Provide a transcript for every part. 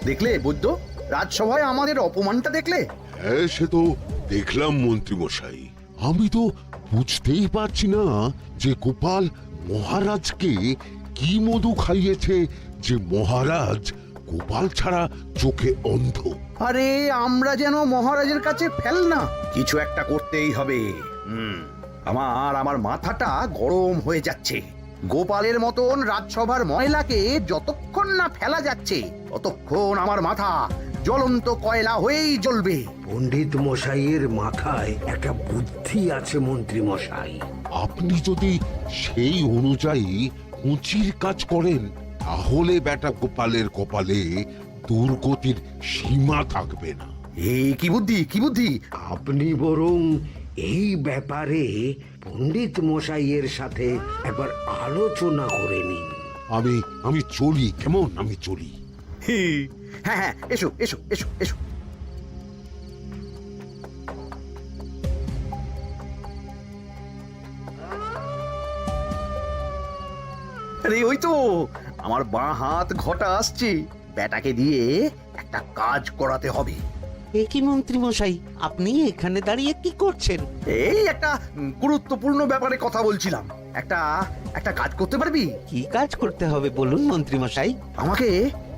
দেখলে বৈদ্য, রাজসভায় আমাদের অপমানটা দেখলে? হ্যাঁ, সে তো দেখলাম মন্ত্রী মশাই। আমি তো বুঝতেই পারছি না যে গোপাল মহারাজকে কি মধু খাইয়েছে যে মহারাজ গোপাল ছাড়া চোখে অন্ধ। আরে আমরা যেন মহারাজের কাছে ফেল না, কিছু একটা করতেই হবে। আমার মাথাটা গরম হয়ে যাচ্ছে। গোপালের মতন রাজসভার ময়লাকে যতক্ষণ না ফেলা যাচ্ছে ততক্ষণ আমার মাথা জ্বলন্ত কয়লা হয়েই জ্বলবে। পণ্ডিত মশাইয়ের মাথায় একটা বুদ্ধি আছে মন্ত্রী মশাই। আপনি যদি সেই অনুযায়ী উঁচির কাজ করেন তাহলে বেটা গোপালের কপালে দুর্গতির সীমা থাকবে না। এই কি বুদ্ধি, কি বুদ্ধি? আপনি বরং এই ব্যাপারে পণ্ডিত মশাইয়ের সাথে একবার আলোচনা করে নিন। আমি চলি, কেমন? আমি চলি। হ্যাঁ হ্যাঁ, এসো এসো এসো এসো। আরে ওই তো আমার বাঁ হাত ঘটা আসছে, বেটাকে দিয়ে একটা কাজ করাতে হবে। এ কি মন্ত্রী মশাই, আপনি এখানে দাঁড়িয়ে কি করছেন? এই একটা গুরুত্বপূর্ণ ব্যাপারে কথা বলছিলাম। একটা একটা কাজ করতে পারবি? কি কাজ করতে হবে বলুন মন্ত্রী মশাই। আমাকে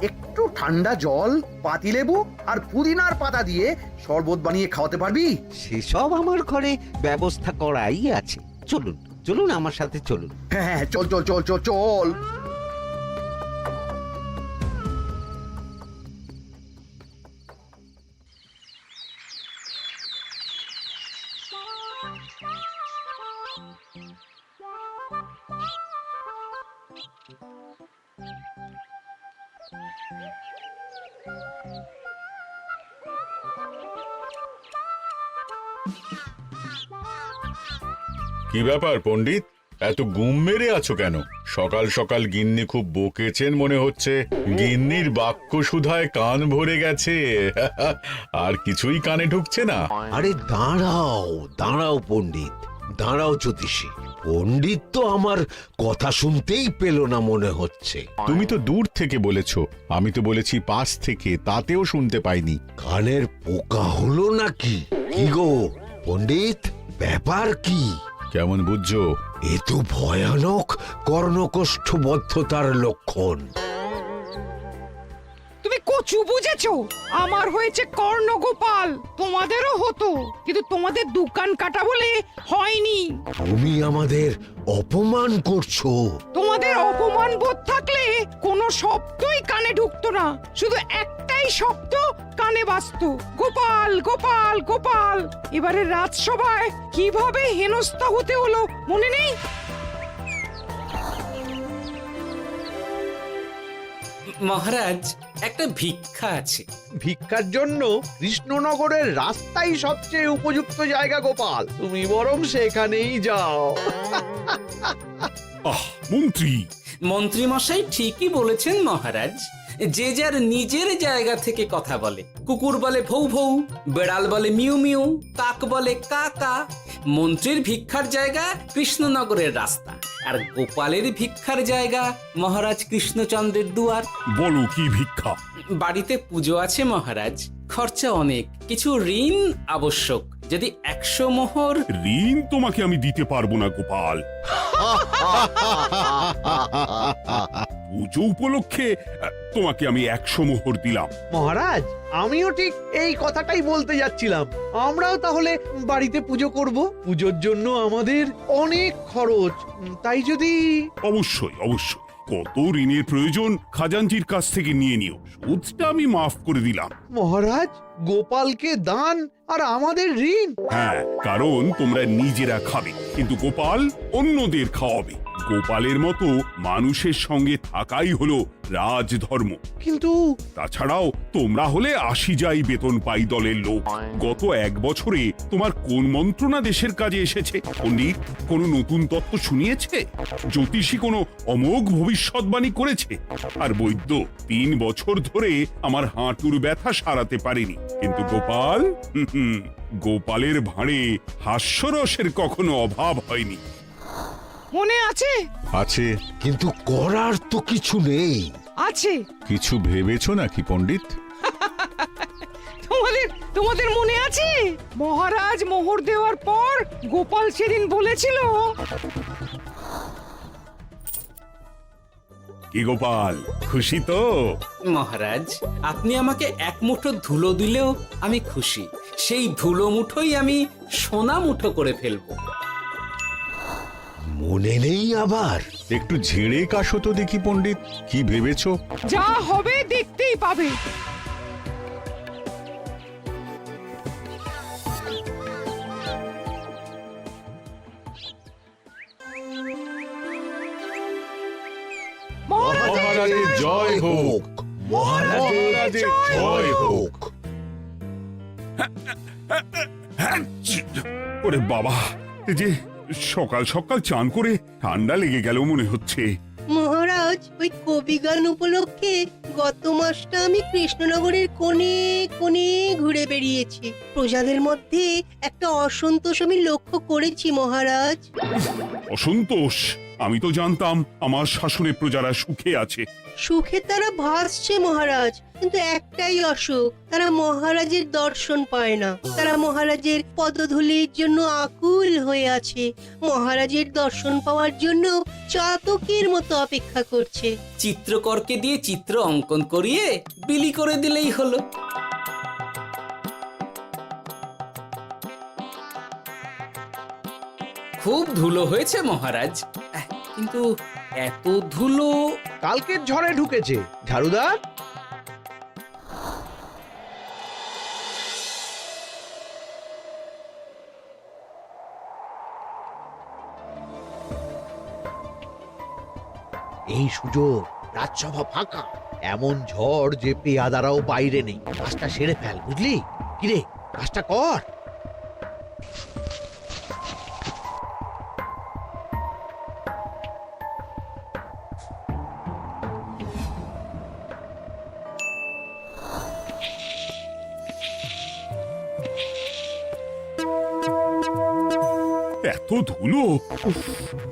একটু ঠান্ডা জল, পাতিলেবু আর পুদিনার পাতা দিয়ে শরবত বানিয়ে খাওয়াতে পারবি? সেসব আমার ঘরে ব্যবস্থা করাই আছে। চলুন চলুন, আমার সাথে চলুন। হ্যাঁ হ্যাঁ, চল চল চল চল চল। কি ব্যাপার পণ্ডিত, এত গুম মেরে আছো কেন? সকাল সকাল গিন্নি খুব বকেছেন মনে হচ্ছে। গিন্নির বাক্য সুধায় কান ভরে গেছে, আর কিছুই কানে ঢুকছে না। আরে দাঁড়াও দাঁড়াও পণ্ডিত, দাঁড়াও জ্যোতিষী। পণ্ডিত তো আমার কথা শুনতেই পেল না মনে হচ্ছে। তুমি তো দূর থেকে বলেছো, আমি তো বলেছি পাশ থেকে, তাতেও শুনতে পাইনি। কানের পোকা হলো নাকি? কি গো পণ্ডিত, ব্যাপার কি? কেমন বুঝছো? এ তো ভয়ানক কর্ণকোষ্ঠবদ্ধতার লক্ষণ। তুমি কচু বুঝেছো? আমার হয়েছে কর্ণগোপাল, তোমাদেরও হতো, কিন্তু তোমাদের দোকান কাটা বলে হয়নি। তুমি আমাদের অপমান করছো। তোমাদের অপমান বোধ থাকলে কোনো শব্দই কানে ঢুকতো না, শুধু একটাই শব্দ কানে বাজতো, গোপাল গোপাল গোপাল। এবারে রাজসভায় কিভাবে হেনস্থা হতে হলো মনে নেই? মহারাজ, একটা ভিক্ষা আছে। ভিক্ষার জন্য কৃষ্ণনগরের রাস্তাই সবচেয়ে উপযুক্ত জায়গা গোপাল, তুমি বরং সেখানেই যাও। মন্ত্রী, মন্ত্রী মশাই ঠিকই বলেছেন মহারাজ। যে যার নিজের জায়গা থেকে কথা বলে। কুকুর বলে ভৌ ভৌ, বেড়াল বলে মিউ মিউ, কাক বলে কা কা। মন্ত্রীর ভিক্ষার জায়গা কৃষ্ণনগরের রাস্তা, আর গোপালের ভিক্ষার জায়গা মহারাজ কৃষ্ণচন্দ্রের দুয়ার। বলো কি ভিক্ষা? বাড়িতে পুজো আছে মহারাজ, খরচা অনেক, কিছু ঋণ আবশ্যক। যদি 100 মোহর। ঋণ তোমাকে আমি দিতে পারবো না গোপাল। পুজো উপলক্ষে তোমাকে আমি 100 মোহর দিলাম। মহারাজ, আমিও ঠিক এই কথাটাই বলতে যাচ্ছিলাম। আমরাও তাহলে বাড়িতে পুজো করব। পুজোর জন্য আমাদের অনেক খরচ, তাই যদি... অবশ্যই অবশ্যই, কত ঋণের প্রয়োজন খাজাঞ্চির কাছ থেকে নিয়ে নিও, সুদটা আমি মাফ করে দিলাম। মহারাজ, গোপালকে দান আর আমাদের ঋণ? হ্যাঁ, কারণ তোমরা নিজেরা খাবে, কিন্তু গোপাল অন্যদের খাওয়াবে। গোপালের মতো মানুষের সঙ্গে থাকাই হলো রাজধর্ম। কিন্তু তাছাড়াও তোমরা হলে 80 যাই বেতন পাই দলের লোক। গত 1 বছরে তোমার কোন মন্ত্রণা দেশের কাজে এসেছে? পণ্ডিত কোনো নতুন তত্ত্ব শুনিয়েছে? জ্যোতিষী কোনো অমোঘ ভবিষ্যৎবাণী করেছে? আর বৈদ্য 3 বছর ধরে আমার হাঁটুর ব্যথা সারাতে পারেনি। কিন্তু গোপাল, গোপালের ভাঁড়ে হাস্যরসের কখনো অভাব হয়নি। মনে আছে? আছে। কিন্তু করার তো কিছু নেই। আছে। কিছু ভেবেছো নাকি পণ্ডিত? তোমাদের মনে আছে মহারাজ মোহর দেওয়ার পর গোপাল সেদিন বলেছিল, কি গোপাল, খুশি তো? মহারাজ, আপনি আমাকে এক মুঠো ধুলো দিলেও আমি খুশি। সেই ধুলো মুঠোই আমি সোনা মুঠো করে ফেলবো। মনে নেই আবার? একটু ঝেড়ে কাশো তো দেখি পণ্ডিত, কি ভেবেছো? যা হবে দেখতেই পাবে। মহারাজের জয় হোক। মহারাজের জয় হোক। ওরে বাবা, এই যে সকাল সকাল চান করে ঠান্ডা লেগে গেল মনে হচ্ছে। মহারাজ, ওই কবি গান উপলক্ষে গত মাসটা আমি কৃষ্ণনগরের কোণে কোণে ঘুরে বেরিয়েছি। প্রজাদের মধ্যে একটা অসন্তোষ আমি লক্ষ্য করেছি মহারাজ। অসন্তোষ? আমি তো জানতাম আমার শাসনে প্রজারা সুখে আছে। সুখে তারা ভাসছে মহারাজ, কিন্তু একটাই অসুখ, তারা মহারাজের দর্শন পায় না। তারা মহারাজের পদধূলির জন্য আকুল হয়ে আছে, মহারাজের দর্শন পাওয়ার জন্য চাতকের মতো অপেক্ষা করছে। চিত্রকরকে দিয়ে চিত্র অঙ্কন করিয়ে বিলি করে দিলেই হলো। খুব ধুলো হয়েছে মহারাজ, কিন্তু এত ধুলো। কালকের ঝড়ে ঢুকেছে। ঝাড়ুদার, এই সুযোগ, রাজসভা ফাঁকা, এমন ঝড় যে পেয়াদারাও বাইরে নেই। কাজটা সেরে ফেল, বুঝলি? কিরে, কাজটা কর। এত ধুলো! উফ,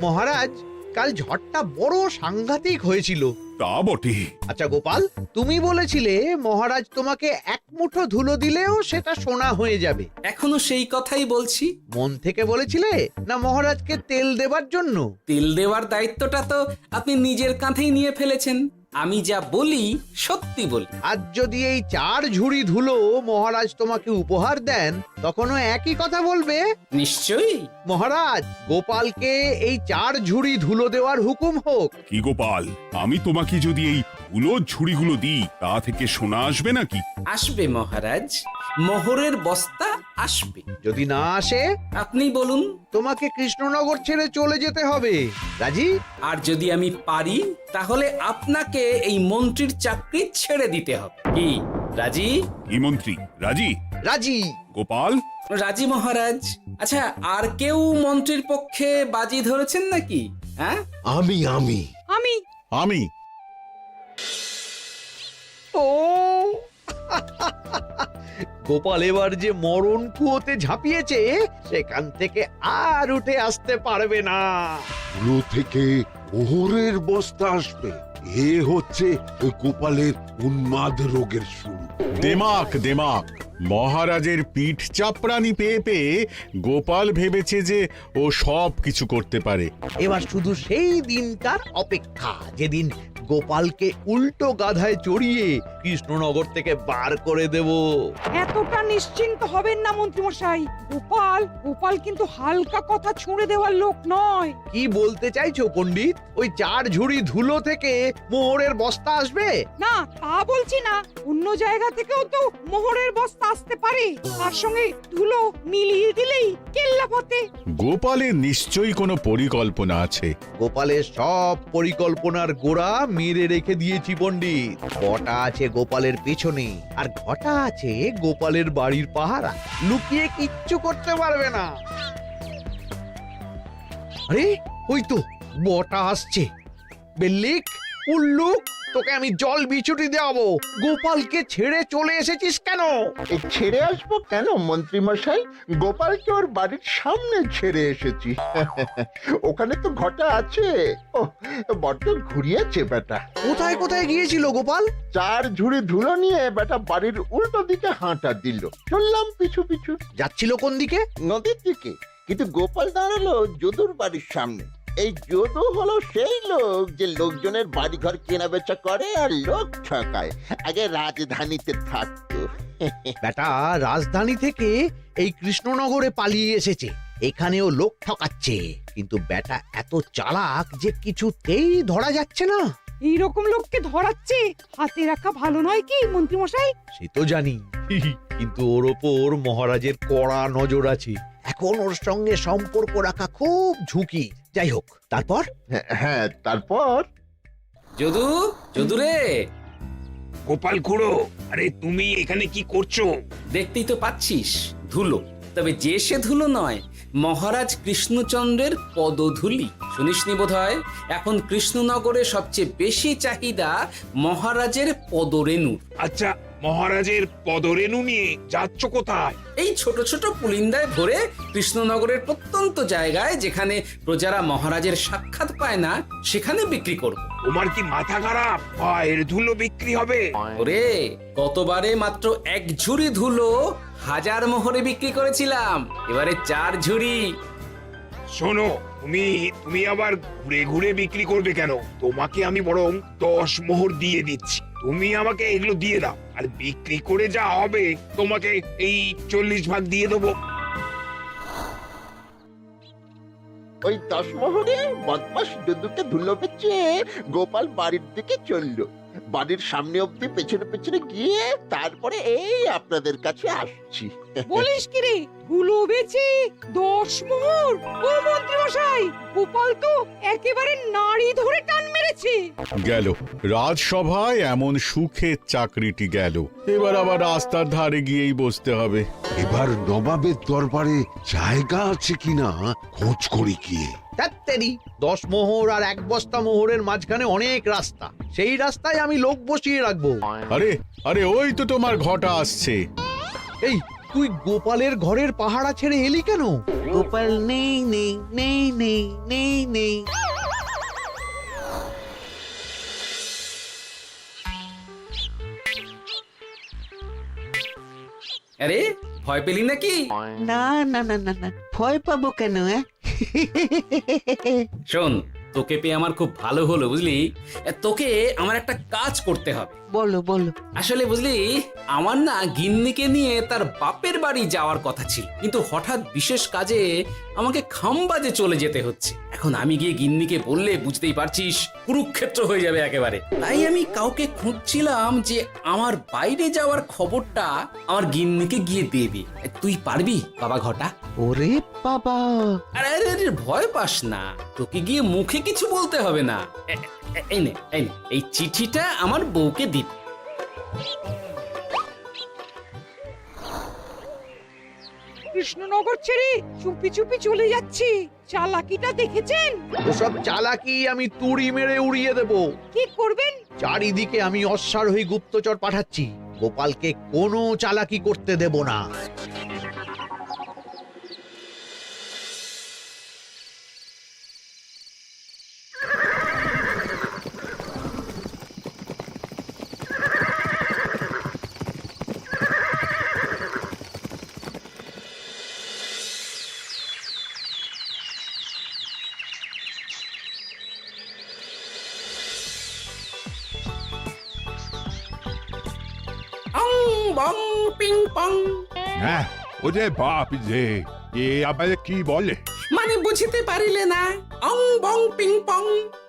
মহারাজ, কাল ঝড়টা বড় সাংঘাতিক হয়েছিল। তা বটে। আচ্ছা গোপাল, তুমি বলেছিলে মহারাজ তোমাকে এক মুঠো ধুলো দিলেও সেটা সোনা হয়ে যাবে। এখনো সেই কথাই বলছি। মন থেকে বলেছিলে না মহারাজকে তেল দেবার জন্য? তেল দেওয়ার দায়িত্বটা তো আপনি নিজের কাঁধেই নিয়ে ফেলেছেন। আমি যা বলি সত্যি বলি। আজ যদি এই 4 ঝুড়ি ধুলো মহারাজ তোমাকে উপহার দেন, তখনও একই কথা বলবে? নিশ্চয়ই। মহারাজ, গোপালকে এই 4 ঝুড়ি ধুলো দেওয়ার হুকুম হোক। কি গোপাল, আমি তোমাকে যদি এই ধুলোর ঝুড়িগুলো দিই, তা থেকে সোনা আসবে নাকি? আসবে মহারাজ, মোহরের বস্তা আসবে। যদি না আসে, আপনি বলুন। তোমাকে কৃষ্ণনগর ছেড়ে চলে যেতে হবে। রাজি? আর যদি আমি পারি, তাহলে আপনাকে এই মন্ত্রীর চাকরি ছেড়ে দিতে হবে। কি রাজি? কি মন্ত্রী, রাজি? রাজি। গোপাল? রাজি মহারাজ। আচ্ছা, আর কেউ মন্ত্রীর পক্ষে বাজি ধরেছেন নাকি? হ্যাঁ, আমি আমি আমি আমি। ও গোপাল এবার যে মরণ কুয়োতে ঝাঁপিয়েছে, সেখান থেকে আর উঠে আসতে পারবে না। ধুলো থেকে মোহরের বস্তা আসবে, এ হচ্ছে ওই গোপালের উন্মাদ রোগের শুরু। দেমাক দেমাক, মহারাজের পিঠ চাপড়ানি পেয়ে পেয়ে গোপাল ভেবেছে যে ও সব কিছু করতে পারে। এবার শুধু সেই দিনটার অপেক্ষা, যেদিন গোপালকে উল্টো গাধায় চড়িয়ে কৃষ্ণনগর থেকে বার করে দেব। এতটা নিশ্চিন্ত হবেন না মন্ত্রীমশাই। গোপাল কিন্তু হালকা কথা ছুঁড়ে দেওয়ার লোক নয়। কি বলতে চাইছো পণ্ডিত? ওই 4 ঝুড়ি ধুলো থেকে মোহরের বস্তা আসবে? না, তা বলছি না। অন্য জায়গা থেকেও তো মোহরের বস্তা আসতে পারে। তার সঙ্গে ধুলো মিলিয়ে দিলেই কেল্লাফতে। গোপালের নিশ্চয়ই কোনো পরিকল্পনা আছে। গোপালের সব পরিকল্পনার গোড়া মেরে রেখে দিয়েছি পণ্ডিত। ঘটা আছে গোপালের পেছনে, আর ঘটা আছে গোপালের বাড়ির পাহারা। লুকিয়ে কিচ্ছু করতে পারবে না। আরে ওই তো বটা আসছে। বেল্লিক, উল্লুক, তোকে আমি জল বিছুটি দেওয়াবো। গোপালকে ছেড়ে চলে এসেছিস কেন? ছেড়ে আসবো কেন মন্ত্রী মশাই? গোপালকে ওর বাড়ির সামনে ছেড়ে এসেছি। ওখানে তো ঘটা আছে। ও বড্ড ঘুরিয়েছে বেটা। কোথায় কোথায় গিয়েছিল গোপাল? 4 ঝুড়ি ধুলো নিয়ে বেটা বাড়ির উল্টো দিকে হাঁটা দিল। চললাম পিছু পিছু যাচ্ছিল কোন দিকে? নদীর দিকে, কিন্তু গোপাল দাঁড়ালো যদুর বাড়ির সামনে। এই যদু হলো সেই লোক যে লোকজনের বাড়িঘর কেনা বেচা করে আর লোক ঠকায়। আগে রাজধানীতে থাকতো। বেটা রাজধানী থেকে এই কৃষ্ণনগরে পালিয়ে এসেছে, এখানেও লোক ঠকাচ্ছে। কিন্তু বেটা এত চালাক যে কিছুতেই ধরা যাচ্ছে না। এইরকম লোককে ধরাচ্ছে হাতে রাখা ভালো নয় কি মন্ত্রী মশাই? সে তো জানি, কিন্তু ওর ওপর মহারাজের কড়া নজর আছে। এখন ওর সঙ্গে সম্পর্ক রাখা খুব ঝুঁকি। যাই হোক, তারপর? হ্যাঁ তারপর যদু, যদু রে, গোপাল খুড়ো, আরে তুমি এখানে কি করছো? দেখতেই তো পাচ্ছিস ধুলো। তবে যে সে ধুলো নয়, মহারাজ কৃষ্ণচন্দ্রের পদধূলি। শুনিসনি বোধহয় এখন কৃষ্ণনগরে সবচেয়ে বেশি চাহিদা মহারাজের পদরেণুর। আচ্ছা, মহারাজের পদরেণু নিয়ে যাচ্ছ কোথায়? এই ছোট ছোট পুলিন্দায় ভরে কৃষ্ণনগরের প্রত্যন্ত জায়গায় যেখানে প্রজারা মহারাজের সাক্ষাৎ পায় না সেখানে বিক্রি করব। তোমার কি মাথা খারাপ? পায়ের ধুলো বিক্রি হবে? ওরে, গতবারে মাত্র 1 ঝুড়ি ধুলো 1000 মোহরে বিক্রি করেছিলাম, এবারে 4 ঝুড়ি। শোনো, তুমি আবার ঘুরে ঘুরে বিক্রি করবে কেন? তোমাকে আমি বরং 10 মোহর দিয়ে দিচ্ছি। তুমি আমাকে এগুলো দিয়ে দাও, আর বিক্রি করে যা হবে তোমাকে এই 40 ভাগ দিয়ে দেবো। ওই 10 মোহরে বদমাস যদুকে ধুলো বেচে গোপাল বাড়ির দিকে চললো। বাড়ির সামনে অব্দি পেছনে পেছনে গিয়ে তারপরে এই আপনাদের কাছে আসছি। বলিস কি রে, ধুলো বেচে 10 মোহর? ও মন্ত্রী মশাই, গোপাল তো একেবারে নাড়ি ধরে টান মেরেছে। গেল রাজসভায় এমন সুখের চাকরিটি গেল। এবার আবার রাস্তার ধারে গিয়েই বসতে হবে। এবার নবাবের দরবারে জায়গা আছে কিনা খোঁজ করি গিয়ে। তাত্তেরি, 10 মোহর আর 1 বস্তা মোহরের মাঝখানে অনেক রাস্তা, সেই রাস্তায় আমি লোক বসিয়ে রাখবো। আরে আরে, ওই তো তোমার ঘটা আসছে। এই, তুই গোপালের ঘরের পাহারা ছেড়ে এলি কেন? গোপাল নেই নেই নেই নেই নেই নেই। আরে, ভয় পেলি নাকি? না না না না না, ভয় পাবো কেন? শোন, তোকে পেয়ে আমার খুব ভালো হলো বুঝলি। তোকে আমার একটা কাজ করতে হবে। বলো বলো। আসলে বুঝলি, আমার না গিন্নিকে নিয়ে তার বাপের বাড়ি যাওয়ার কথা ছিল, কিন্তু হঠাৎ বিশেষ কাজে আমাকে খামবাজে চলে যেতে হচ্ছে। এখন আমি গিয়ে গিন্নিকে বললে বুঝতেই পারছিস কুরুক্ষেত্র হয়ে যাবে একেবারে। তাই আমি কাউকে খুঁজছিলাম যে আমার বাইরে যাওয়ার খবরটা আমার গিন্নিকে গিয়ে দেবে। তুই পারবি বাবা ঘটা? ওরে বাবা, আরে আরে আরে, ভয় পাস না, তোকে গিয়ে মুখে কিছু বলতে হবে না। এই নে, এই চিঠিটা আমার বউকে দিবি। কৃষ্ণনগর ছেড়ে চুপি চুপি চলে যাচ্ছি, চালাকিটা দেখেছেন? ওসব চালাকি আমি তুড়ি মেরে উড়িয়ে দেব। কি করবেন? চারিদিকে আমি অশ্বারোহী গুপ্তচর পাঠাচ্ছি, গোপালকে কোনো চালাকি করতে দেব না। অং বং পিং পং। হ্যাঁ, ওরে বাপ রে, এ আবার কি বলে? মানে বুঝিতে পারিলে না? অং বং পিং পং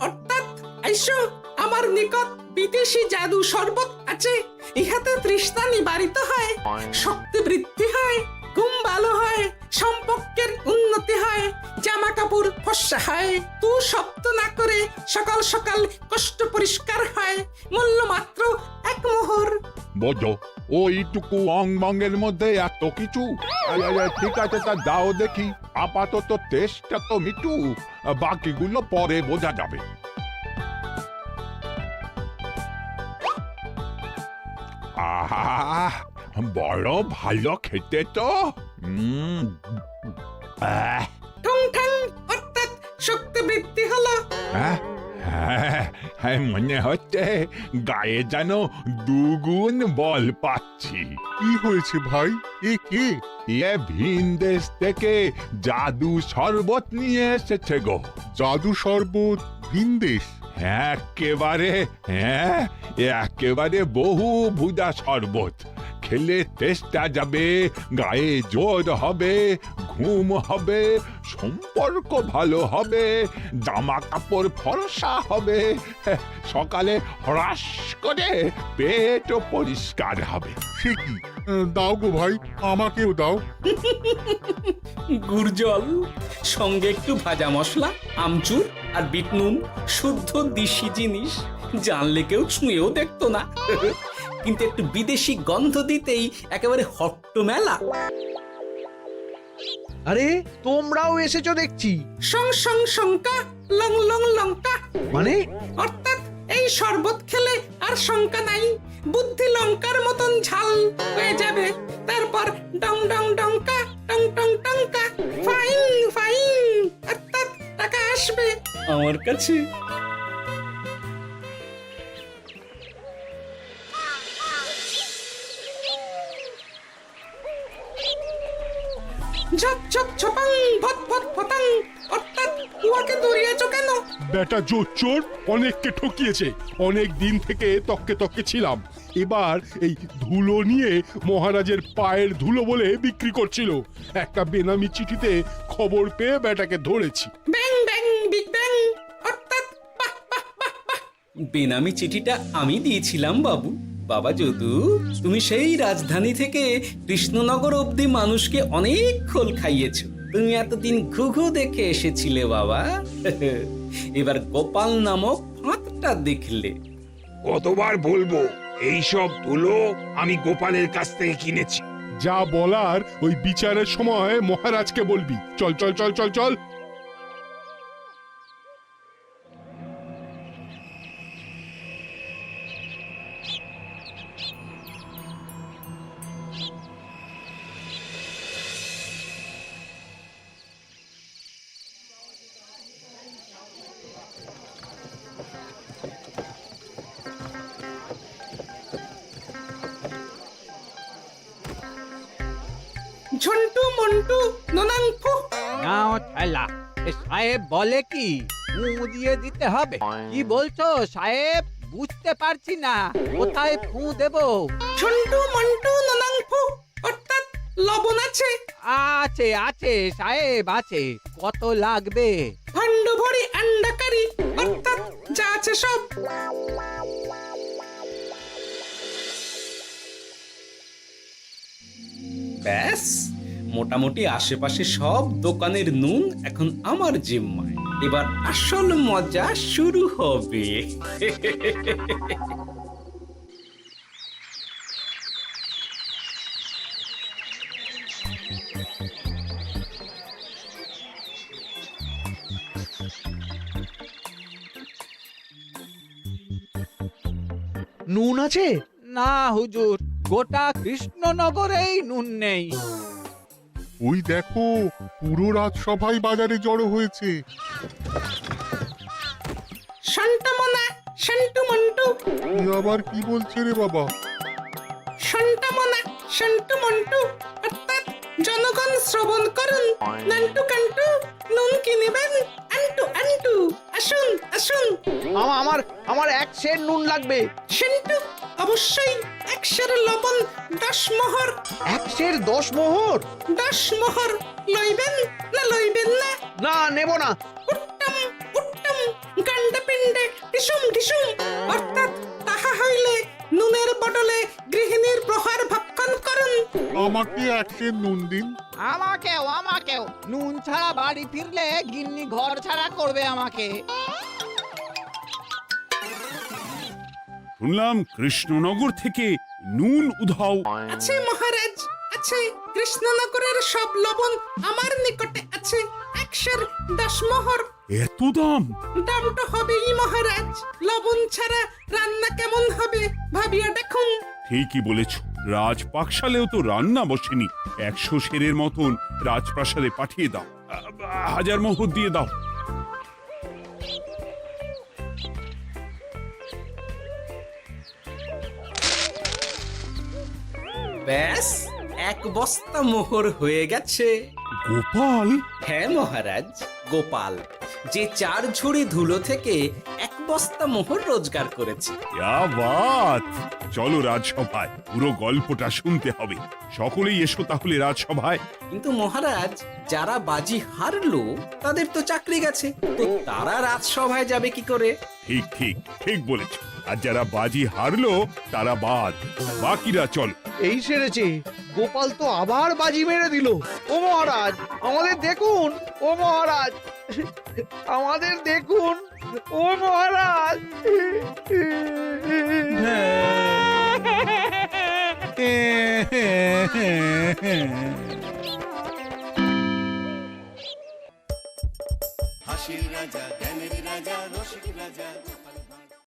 অর্থাৎ আইসো আমার নিকট বিদেশি জাদু শরবত আছে, ইহাতে তৃষ্ণা নিবারিত হয়, শক্তি বৃদ্ধি হয়, ঘুম ভালো হয়, সম্পর্কের উন্নতি হয়, জামা কাপড় ফর্সা হয়, তু শব্দ না করে সকাল সকাল কষ্ট পরিষ্কার হয়, মূল্য মাত্র 1 মোহর। বোঝো, ওইটুকু অং বঙ্গের মধ্যে এত কিছু? ঠিক আছে, তা দাও দেখি। আপাতত টেস্টটা তো মিটু, বাকিগুলো পরে বোঝা যাবে। আহা, বড় ভালো খেতে তো। আহ, ঠং ঠং অর্থাৎ শক্তি বৃদ্ধি হলো। হ্যাঁ, হ্যাঁ, মনে হচ্ছে গায়ে যেন দুগুণ বল পাচ্ছি। কি হয়েছে ভাই? এ কে? এ ভিন দেশ থেকে জাদু শরবত নিয়ে এসেছে গো। জাদু শরবত ভিনদেশ? একেবারে বহু ভুজা শরবত। খেলে তেষ্টা যাবে, গায়ে জোর হবে, ঘুম হবে, সম্পর্ক ভালো হবে, জামা কাপড় ফর্সা হবে, সকালে হ্রাস করে পেটও পরিষ্কার হবে। সে কি? দাও গো ভাই, আমাকেও দাও। গুড় জল, সঙ্গে একটু ভাজা মশলা, আমচুর আর বিট নুন, শুদ্ধ দেশি জিনিস। জানলে কেউ ছুঁয়েও দেখতো না, কিন্তু একটু বিদেশি গন্ধ দিতেই একেবারে হট্টমেলা। আরে তোমরাও এসেছো দেখছি। সং সং শঙ্কা লং লং লঙ্কা, মানে অর্থাৎ এই শরবত খেলে আর শঙ্কা নাই, বুদ্ধি লঙ্কার মতন ঝাল হয়ে যাবে। তারপর ডং ডং ডঙ্কা, টং টং টঙ্কা, ফাইন ফাইন, অর্থাৎ টাকা আসবে আমার কাছে। ঝপ ঝপ ছপাং ভট ভট ফটাং, অর্থাৎ উহাকে দৌড়িয়েছো কেন? বেটা জোচ্চোর অনেককে ঠকিয়েছে। অনেক দিন থেকে তককে তককে ছিলাম, এবার এই ধুলো নিয়ে মহারাজের পায়ের ধুলো বলে বিক্রি করছিল। একটা বেনামি চিঠিতে খবর পেয়ে বেটাকে ধরেছি। ব্যাং ব্যাং বিগ ব্যাং, অর্থাৎ বাহ বাহ বাহ বাহ। বেনামি চিঠিটা আমি দিয়েছিলাম বাবু। বাবা যদু, তুমি সেই রাজধানী থেকে কৃষ্ণনগর অবধি মানুষকে অনেক খোল খাইয়েছো। তুমি এতদিন ঘুঘু দেখে এসেছিলে বাবা, এবার গোপাল নামক ফাঁদটা দেখলে। কতবার বলবো, এইসব ধুলো আমি গোপালের কাছ থেকে কিনেছি। যা বলার ওই বিচারের সময় মহারাজকে বলবি। চল চল চল চল চল। ঝন্টু মন্টু ননাংফু। নাও ঠেলা। সাহেব বলে কি ফু দিয়ে দিতে হবে? কি বলছো সাহেব? বুঝতে পারছি না, কোথায় ফু দেব? ঝন্টু মন্টু ননাংফু, অর্থাৎ লবণ আছে? আছে আছে সাহেব আছে। কত লাগবে? ভান্ড ভরি আন্ডাকারি, অর্থাৎ যা আছে সব। ব্যাস, মোটামুটি আশেপাশে সব দোকানের নুন এখন আমার জিম্মায়। এবার আসল মজা শুরু হবে। নুন আছে? না হুজুর, গোটা কৃষ্ণনগরেই নুন নেই। ওই দেখো, পুরো রাজসভাই বাজারে জড়ো হয়েছে। সন্টামনা সন্টু মন্টু। এ আবার কি বলছে রে বাবা? সন্টামনা সন্টু মন্টু, অর্থাৎ জনগণ শ্রবণ করুন। নান্টু কান্টু, নুন কিনিবেন আন্টু আন্টু, আসুন আসুন। আমার আমার এক সের নুন লাগবে। সেন্টু, অবশ্যই 1 সের লবণ 10 মোহর। 1 সের 10 মোহর? 10 মোহর লইবেন না লইবেন না? না, নেব না। উত্তম উত্তম, গান্ডা পিণ্ডে ঢিসুম ঢিসুম, অর্থাৎ তাহা হইলে নুনের বদলে গৃহিণীর প্রহার ভক্ষণ করুন। আমাকে 1 সের নুন দিন। আমাকেও আমাকেও। নুন ছাড়া বাড়ি ফিরলে গিন্নি ঘর ছাড়া করবে আমাকে। শুনলাম কৃষ্ণনগর থেকে নুন উধাও। আছে মহারাজ, আছে। কৃষ্ণনগরের সব লবণ আমার নিকটে আছে। 1 সের 10 মোহর। এত দাম? দাম তো হবেই মহারাজ। লবণ ছাড়া রান্না কেমন হবে ভাবিয়া দেখুন। ঠিকই বলেছ, রাজপাকশালেও তো রান্না বসেনি। 100 সেরের মতন রাজপ্রাসাদে পাঠিয়ে দাও। 1000 মোহর দিয়ে দাও। ব্যাস 1 বস্তা মোহর হয়ে গেছে। গোপাল, হ্যাঁ মহারাজ, গোপাল, যে 4 ঝুড়ি ধুলো থেকে 1 বস্তা মোহর রোজগার করেছে। ইয়া বাত! চলো রাজসভায়, পুরো গল্পটা শুনতে হবে। সকলেই এসো তাহলে রাজসভায়। কিন্তু মহারাজ, যারা বাজি হারলো তাদের তো চাকরি গেছে, তো তারা রাজসভায় যাবে কি করে? ঠিক ঠিক ঠিক বলেছ। আর যারা বাজি হারলো তারা বাদ, বাকিরা চল। এই সেরেছে, গোপাল তো আবার বাজি মেরে দিল। ও মহারাজ, আমাদের দেখুন। ও মহারাজ, আমাদের দেখুন। ও মহারাজ।